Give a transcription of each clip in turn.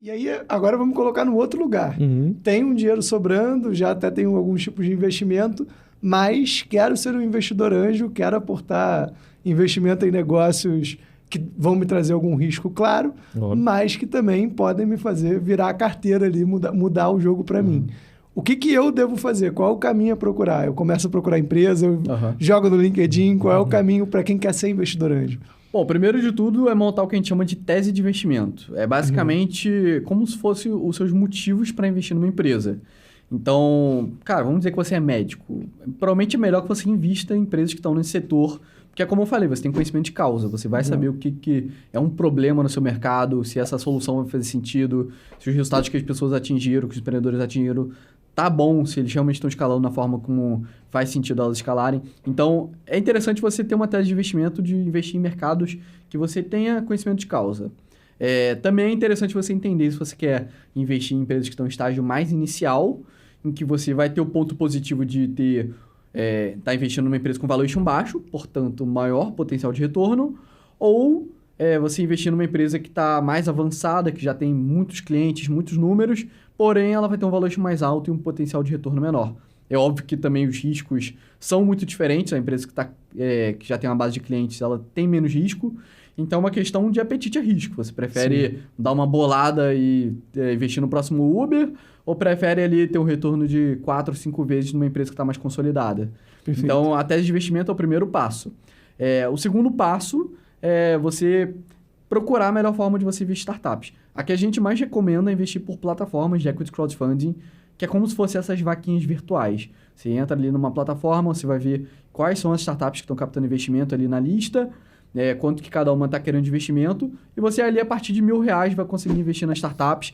E aí, agora vamos colocar no outro lugar. Uhum. Tem um dinheiro sobrando, já até tenho alguns tipos de investimento, mas quero ser um investidor anjo, quero aportar investimento em negócios que vão me trazer algum risco, claro, mas que também podem me fazer virar a carteira ali, mudar o jogo para mim. O que eu devo fazer? Qual é o caminho a procurar? Eu começo a procurar empresa, eu jogo no LinkedIn, qual é o caminho para quem quer ser investidor anjo? Bom, primeiro de tudo é montar o que a gente chama de tese de investimento. É basicamente como se fossem os seus motivos para investir numa empresa. Então, cara, vamos dizer que você é médico. Provavelmente é melhor que você invista em empresas que estão nesse setor, porque é como eu falei, você tem conhecimento de causa, você vai saber o que é um problema no seu mercado, se essa solução vai fazer sentido, se os resultados que as pessoas atingiram, que os empreendedores atingiram, tá bom, se eles realmente estão escalando na forma como faz sentido elas escalarem. Então, é interessante você ter uma tese de investimento, de investir em mercados que você tenha conhecimento de causa. Também é interessante você entender se você quer investir em empresas que estão em estágio mais inicial, em que você vai ter o ponto positivo de ter tá investindo numa empresa com valuation baixo, portanto, maior potencial de retorno, ou você investir numa empresa que está mais avançada, que já tem muitos clientes, muitos números, porém ela vai ter um valuation mais alto e um potencial de retorno menor. É óbvio que também os riscos são muito diferentes, a empresa que já tem uma base de clientes, ela tem menos risco, então é uma questão de apetite a risco. Você prefere dar uma bolada e investir no próximo Uber, ou prefere ali ter um retorno de 4 ou 5 vezes numa empresa que está mais consolidada? Perfeito. Então, a tese de investimento é o primeiro passo. O segundo passo é você procurar a melhor forma de você investir em startups. A que a gente mais recomenda é investir por plataformas de equity crowdfunding, que é como se fossem essas vaquinhas virtuais. Você entra ali numa plataforma, você vai ver quais são as startups que estão captando investimento ali na lista, quanto que cada uma está querendo de investimento, e você ali, a partir de R$1.000, vai conseguir investir nas startups.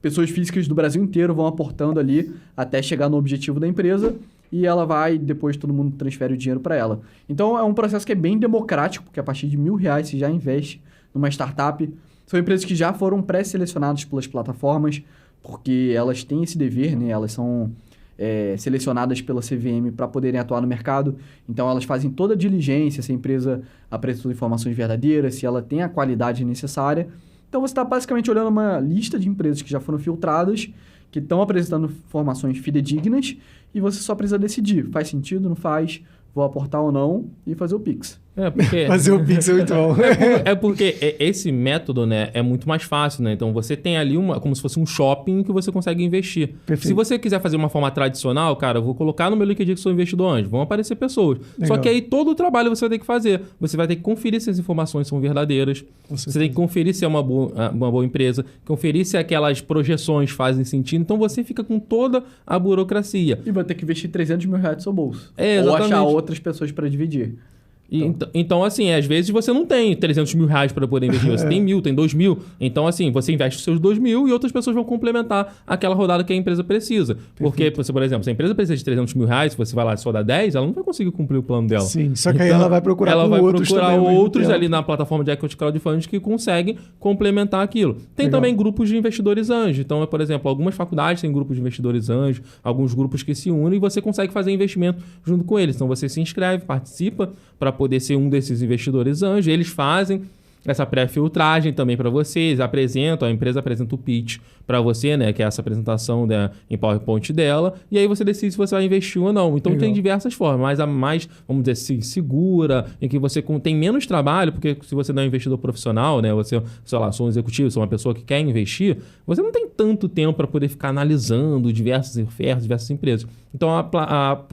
Pessoas físicas do Brasil inteiro vão aportando ali até chegar no objetivo da empresa, e ela vai, depois todo mundo transfere o dinheiro para ela. Então, é um processo que é bem democrático, porque a partir de R$1.000 você já investe numa startup. São empresas que já foram pré-selecionadas pelas plataformas, porque elas têm esse dever, né? Elas são selecionadas pela CVM para poderem atuar no mercado. Então, elas fazem toda a diligência, se a empresa apresentou informações verdadeiras, se ela tem a qualidade necessária. Então, você está basicamente olhando uma lista de empresas que já foram filtradas, que estão apresentando informações fidedignas, e você só precisa decidir, faz sentido, não faz, vou aportar ou não, e fazer o Pix. Porque... Fazer o Pix é muito bom. Porque esse método, né, é muito mais fácil, né? Então, você tem ali como se fosse um shopping que você consegue investir. Perfeito. Se você quiser fazer uma forma tradicional, cara, eu vou colocar no meu LinkedIn que sou investidor anjo, vão aparecer pessoas. Legal. Só que aí todo o trabalho você vai ter que fazer. Você vai ter que conferir se as informações são verdadeiras. Você tem que conferir se é uma boa empresa, conferir se aquelas projeções fazem sentido. Então, você fica com toda a burocracia. E vai ter que investir R$300 mil no seu bolso. Ou exatamente. achar outras pessoas para dividir. Então, assim, às vezes você não tem R$300 mil para poder investir. Você tem 1.000, tem 2.000. Então, assim, você investe os seus 2.000 e outras pessoas vão complementar aquela rodada que a empresa precisa. Porque, por exemplo, se a empresa precisa de R$300 mil, se você vai lá e só dá 10, ela não vai conseguir cumprir o plano dela. Sim, só que aí ela vai procurar outros ali na plataforma de equity crowdfunding que conseguem complementar aquilo. Tem também grupos de investidores anjos. Então, por exemplo, algumas faculdades têm grupos de investidores anjos, alguns grupos que se unem e você consegue fazer investimento junto com eles. Então, você se inscreve, participa para poder ser um desses investidores anjos. Eles fazem essa pré-filtragem também para vocês, a empresa apresenta o pitch para você, né, que é essa apresentação em PowerPoint dela, e aí você decide se você vai investir ou não. Então tem diversas formas, mas a mais, vamos dizer assim, segura, em que você tem menos trabalho, porque se você não é um investidor profissional, né, você, sei lá, sou um executivo, sou uma pessoa que quer investir, você não tem tanto tempo para poder ficar analisando diversas ofertas, diversas empresas. Então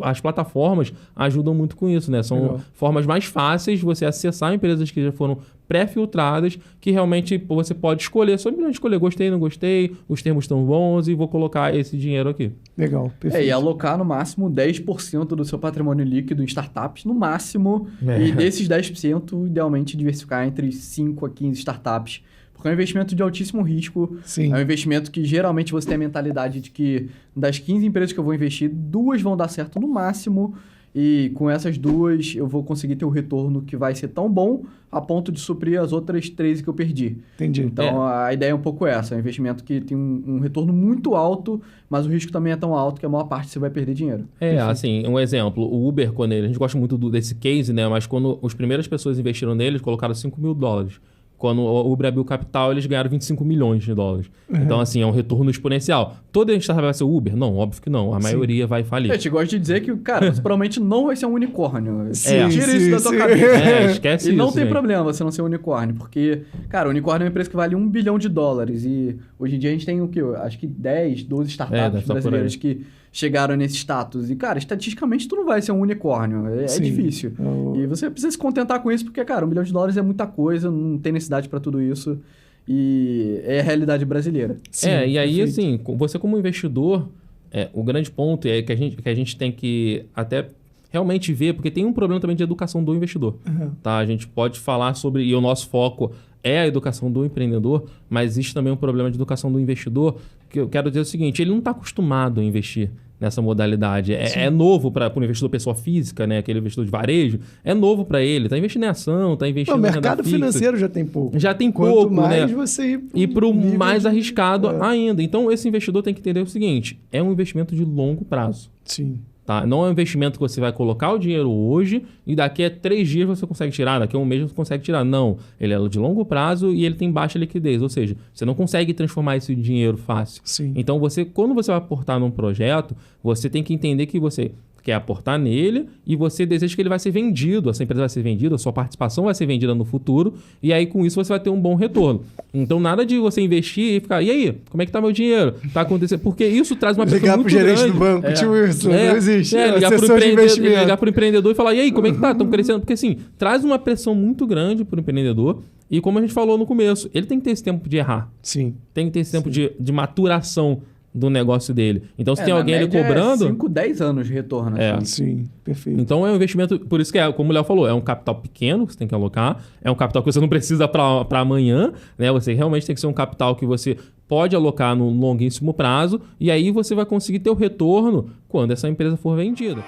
as plataformas ajudam muito com isso, né? São formas mais fáceis de você acessar empresas que já foram pré-filtradas, que realmente você pode escolher, só escolher, gostei, não gostei, os termos estão bons e vou colocar esse dinheiro aqui. Legal, perfeito. E alocar no máximo 10% do seu patrimônio líquido em startups, no máximo, e desses 10%, idealmente diversificar entre 5 a 15 startups, porque é um investimento de altíssimo risco. Sim. É um investimento que geralmente você tem a mentalidade de que das 15 empresas que eu vou investir, 2 vão dar certo no máximo, e com essas 2 eu vou conseguir ter o retorno que vai ser tão bom a ponto de suprir as outras 13 que eu perdi. Entendi. Então a ideia é um pouco essa, é um investimento que tem um retorno muito alto, mas o risco também é tão alto que a maior parte você vai perder dinheiro. Assim, um exemplo, o Uber, quando a gente gosta muito desse case, né? Mas quando as primeiras pessoas investiram nele, eles colocaram $5.000. Quando o Uber abriu capital, eles ganharam 25 milhões de dólares. Então, assim, é um retorno exponencial. Toda startup vai ser Uber? Não, óbvio que não. A maioria vai falir. Eu te gosto de dizer que, cara, você provavelmente não vai ser um unicórnio. Sim, Tira sim, isso da tua sim. cabeça. Esquece E isso, não tem gente. problema você não ser um unicórnio, porque, cara, o unicórnio é uma empresa que vale $1 bilhão. E hoje em dia a gente tem o quê? Acho que 10, 12 startups deve estar por brasileiras aí. que chegaram nesse status. E, cara, estatisticamente tu não vai ser um unicórnio. É Sim. difícil. E você precisa se contentar com isso, porque, cara, $1 bilhão é muita coisa, não tem necessidade pra tudo isso. E é a realidade brasileira. Sim, e aí, perfeito. assim, você como investidor, o grande ponto é que a gente tem que até realmente ver, porque tem um problema também de educação do investidor. Tá? A gente pode falar sobre, e o nosso foco é a educação do empreendedor, mas existe também um problema de educação do investidor, que eu quero dizer o seguinte, ele não está acostumado a investir nessa modalidade. É novo para o investidor pessoa física, né? Aquele investidor de varejo, é novo para ele. Está investindo em ação, está investindo O em renda mercado fixa. financeiro já tem pouco. Já tem Quanto pouco, mais né? você ir E para o nível mais de- arriscado ainda. Então, esse investidor tem que entender o seguinte, é um investimento de longo prazo. Sim. Tá? Não é um investimento que você vai colocar o dinheiro hoje e daqui a 3 dias você consegue tirar, daqui a um mês você consegue tirar. Não, ele é de longo prazo e ele tem baixa liquidez, ou seja, você não consegue transformar esse dinheiro fácil. Sim. Então, quando você vai aportar num projeto, você tem que entender que você quer aportar nele e você deseja que ele vai ser vendido, essa empresa vai ser vendida, a sua participação vai ser vendida no futuro e aí com isso você vai ter um bom retorno. Então nada de você investir e ficar, e aí, como é que tá meu dinheiro? Tá acontecendo? Porque isso traz uma pressão Ligar muito pro gerente grande. do banco, tipo isso, não existe. Ligar pro Sessão de investimento. ligar pro empreendedor e falar, e aí, como é que tá? Estão crescendo? Porque assim, traz uma pressão muito grande pro empreendedor e como a gente falou no começo, ele tem que ter esse tempo de errar, Sim. tem que ter esse tempo de maturação do negócio dele. Então, se tem alguém ali média cobrando... 5, 10 anos de retorno. assim. Sim, perfeito. Então é um investimento, por isso que como o Léo falou, é um capital pequeno que você tem que alocar, é um capital que você não precisa para amanhã, né? Você realmente tem que ser um capital que você pode alocar no longuíssimo prazo e aí você vai conseguir ter o retorno quando essa empresa for vendida.